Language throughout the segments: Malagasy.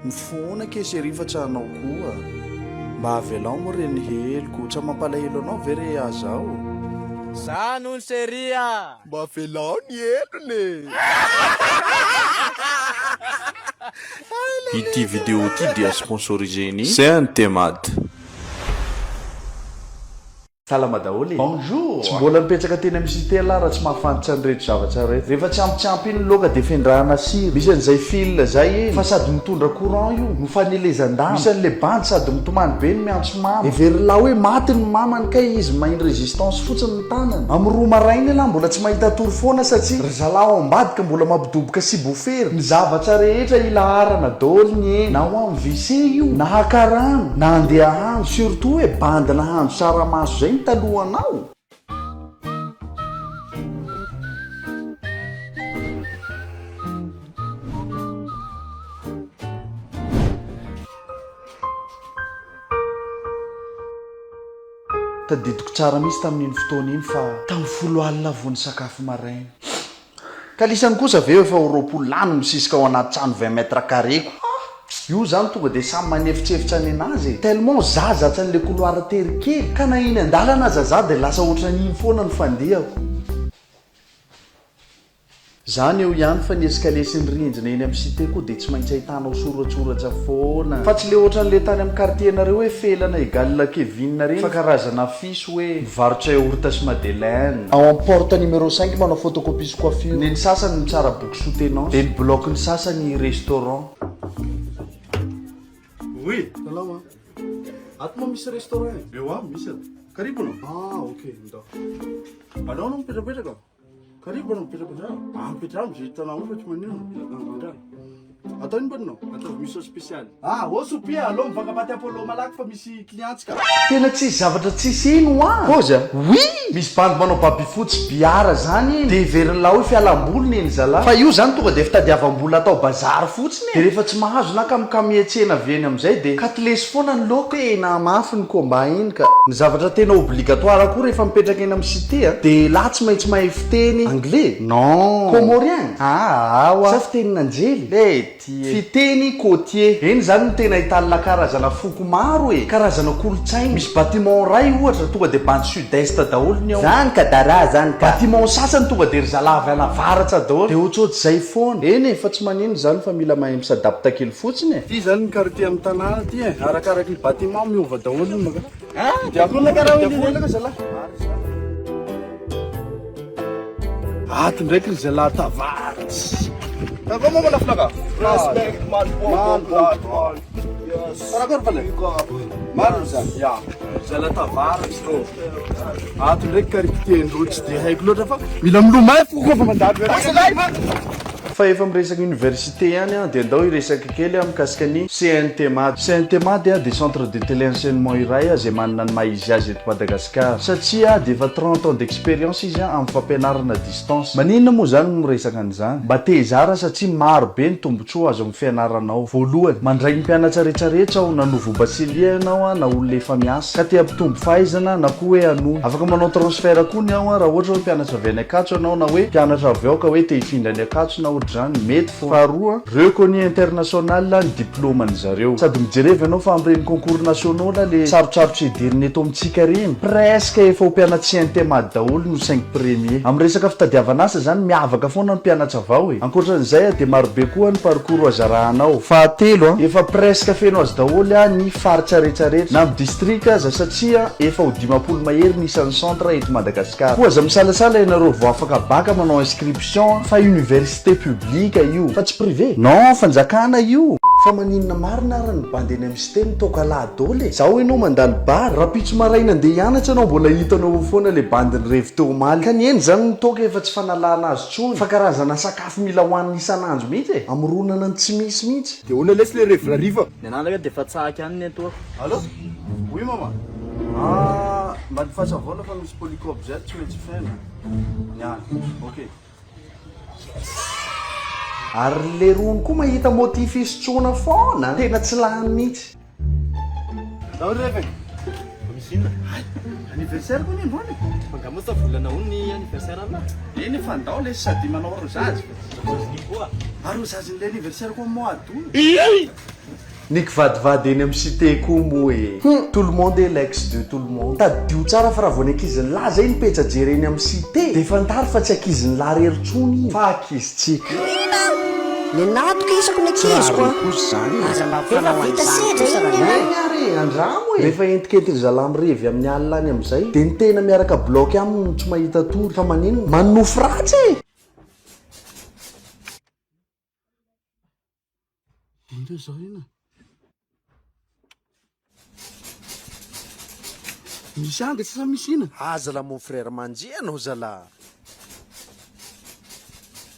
Mifoana ke sy rifatra anao koa. Mba avelao mo reny heliko, tra mampalahelo anao ve re azao? Za non seria. Mba avelao ny elony. Ity vidéo ity dia sponsorisé-ny Saint-Temad. Salama daholo. Bonjour. Tsy mbola mipetraka teny amin'ny cité la raha tsy mahafantatra ny rehetra zavatra rehetra. Rehefa tsy ampy iny loka dia fendrahana siro. Misy an'izay fil zay fa sady mitondra courant io, mifanelezan-damba. Misy an'le bandy sady mitomany be ny miantso mama. Everina hoe maty ny mamany kay izy main résistance fotsiny ny tanany. Amin'ny roa maraina la mbola tsy mahita tory foana satria ry zalahy ao ambadika mbola mampidoboka sy bofery. Ny zavatra rehetra ilaharana daholo ny eny. Na ho amin'ny WC io, na hakarano, na andeha hahandro, surtout hoe bandy nahandro saramaso zay talohanao. Tadidiko tsara misy tamin'iny fotoana iny fa tamin'ny 10 alina vao ny sakafo maraina. Ka lisany kosa ve efa ho 20 lano misisika ao anaty trano 20 mètres carrés. Io zany tonga dia samy manefitrefitra ny anazy tellement zaza tsy an'le couloir tery kely ka na iny andalana zaza dia lasa ohatran'iny foana ny fandehako. Zany eo ihany fa ny escalier sy ny rindrina eny amin'ny cité koa dia tsy maintsy ahitanao soratsoratra foana fa tsy le ohatran'le tany amin'ny quartier-nareo hoe felana égal Kevin reny fa karazana afisy hoe mivarotra yaourt sy madeleine. Ao amin'ny porte numéro 5 manao photocopie sy coiffure. Ny sasany mitsara boky soutenance dia ny bloc ny sasany restaurant. Oui, salama. Ato misy restaurant. Eo misy ato. Karibu no. Okay, ndo. Anao mipetrapetraka. Karibu no mipetrapetraka. Mipetraka hitanao fa tsy manino. Atao ino banao? Atao misy spécial. Osopia alo mivanga-paty Apollo malaky fa misy clientsika. Tena tsisy zavatra tsisy ino Koza? Oui! Misy bandy manao baby fotsy biara zany dia verina hoe fialam-bolony eny zala. Fa io zany tonga dia fitadiavam-bola atao bazary fotsiny. Dia rehefa tsy mahazo na kamikamietsena veny amin'izay dia katlesy foana ny laoka. Tena mafy ny komba iny ka. Ny zavatra tena obligatoire koa rehefa mipetraka eny amin'ny cité dia laha tsy maintsy mahay fiteny anglais. Non. Comorien. Sa fitenin'anjely. Fiteny côtier. Eny zany ny tena ahitana karazana foko maro karazana kolotsaina. Misy bâtiment ray ohatra tonga dia bandy sud-est daholo ny ao. Zany ka dara zany ka. Bâtiment sasany tonga dia ry zalava ana varatra daholo. Dia ohatrohatr'izay foana. Eny fa tsy manino zany fa mila mahay misadapta kely fotsiny. Ty zany ny quartier amin'ny tanàna ty arakaraka ny bâtiment miova daholo ny maka. Dia akona karaha iny zala. Ato ndraiky ry zalahy tavaratry. Vamos lá, Flaga. Respect, man. Yes. Agora falei. Maruza. Yeah. Zala tavaratry ro. Ato ndraiky karikitendro tsy dia haiko loatra fa mila milomay fokoa fa mandady. Fa efa miresaka université ihany dia andao hiresaka kely mikasika ny Saint-Temad. Saint-Temad dia centre de téléenseignement iray izay manana ny maha-izy azy eto Madagasikara satria dia efa 30 ans d'expérience izy amin'ny fampianarana distance. Maninona moa zany miresaka an'izany? Mba tezara satria maro be ny tombontsoa azo amin'ny fianaranao. Voalohany, mandray ny mpianatra rehetrarehetra ao na novo basilia ianao na olona efa miasa ka te hampitombo fahaizana na koa hoe hanohy. Afaka manao transfert koa ny ao raha ohatra hoe mpianatra avy any Ankatso ianao na hoe mpianatra avy ao ka hoe te hifindra any Ankatso na zany mety fo. Faharoa, reconnu international ny diplôme ny zareo. Sady mijereva ianao fa amin'ireny concours nationaux le sarotsarotra idiriny eto amintsika reny presque efa ho mpianatra Saint-Temad daholo no 5 premier. Amin'ny resaka fitadiavana asa zany miavaka foana ny mpianatra avao ankoatran'izay dia marobe koa ny parcours azarahanao. Fahatelo, efa presque feno azy daholo ny faritra rehetrarehetra na amin'ny district aza satria efa ho 20 mahery ny isan'ny centre eto Madagasikara. Koa aza misalasala ianareo vao afaka baka manao inscription fa université publique io fa tsy privé. Non, fanjakana io. Fa maninona marina ary ny bandy eny amin'ny cité nitoka lahadole. Zaho ianao mandalo bary raha pitso maraina andeha hianatra anao mbola hitanao foana le bandy ny revi teo omaly ka ny eny zany nitoka efa tsy fanalana azy tsony fa karazana sakafo mila hoanina isan'andro mihitsy amoronana ny tsy misy mihitsy. Dia ona lesy le revi riva. Ny anaraka dia efa tsaky any ny atoako. Allô? Oui mama. Mba fahasavoana fa misy polycope zay tsy maintsy fena. Niany. Okay. Ary le rony koa mahita motif isotroana foana tena tsy lahany mihitsy. Dao revy. Misy inona? Anniversaire koa ny androany. Fangamosa volana ho ny anniversaire ana. Eny fandao le sady manao rosazy. Rosazy koa. Rosazy le anniversaire koa mois d'août. Ny kivadivady eny amin'ny cité koa moa e. Tout le monde est l'ex de tout le monde. Tadio tsara fa raha vao ny ankizin'ny lahy zay nipetra jery eny amin'ny cité de fantary fa tsy ankizin'ny lahy reritsony fa ankizintsika. Le natoka isako ny ankiziko andramo e. Rehefa entikentry zalahy mirevy amin'ny alina any amin'izay de ny tena miaraka bloky aminy tsy mahita tory fa manino manofo ratsy e. Nde zarina. Misy anga tsy sa misy ina. Azala mon frère manjianao zala.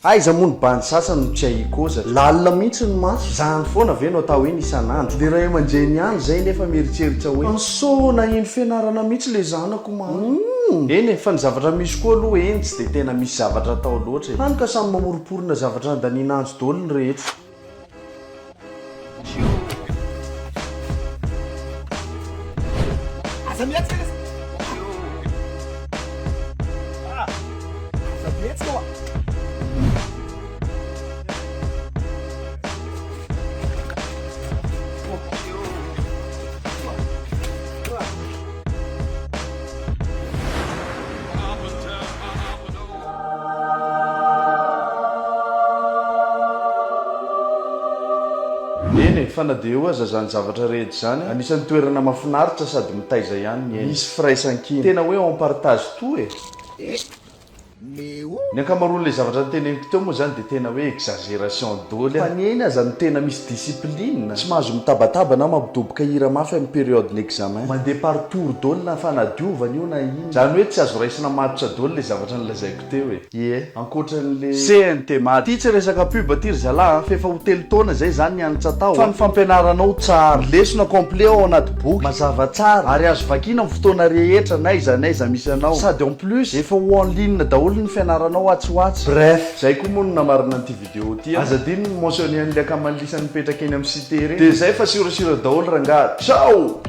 Aiza moa ny bandy sasany no tsy ahikoza lalina mihitsy ny maso zany foana ve no atao hoe isan'andro de raha aman-dreny ihany zay nefa mieritreritra hoe ansona iny fianarana mihitsy le zanako ma eny fa ny zavatra misy koa aloha eny tsy de tena misy zavatra atao loatra hany ka samy mamoroporona zavatra andaninanjo daholo ny rehetra. Eny fa na de eo aza zany zavatra rehetra zany anisan'ny toerana mahafinaritra sady mitaiza ihany ny eny. Misy firaisan-kina tena hoe en partage tout e. Ny ankamaroan'le zavatra nyteneniko teo moa zany de tena hoe exagération daholo fa ny eny aza ny tena misy discipline tsy mahazo mitabataba na mampidoboka hira mafy amin'ny période l'examen mandeha par tour daholo na fanadiovana io na iny zany hoe tsy azo raisina matotra daholo le zavatra nylazaiko teo e. Ie ankoatran'le CNT mat ty tsy resaka pub ty ry zalahy fa efa hotely taona zay zany nianatra tao fa ny fampianaranao tsara lesona complet ao anaty boky mazava tsara ary azo vakina amin'ny fotoana rehetra naiza misy anao sady en plus efa ho en ligne daholo ny fianaranao watsywatsy. Bref zay koa moa no namarina an'ity vidéo ty azadiny ny mentionné an'le akaman'lisany mipetraka eny amin'ny cité reny de zay fa sirosiro daholo rangahy. Ciao.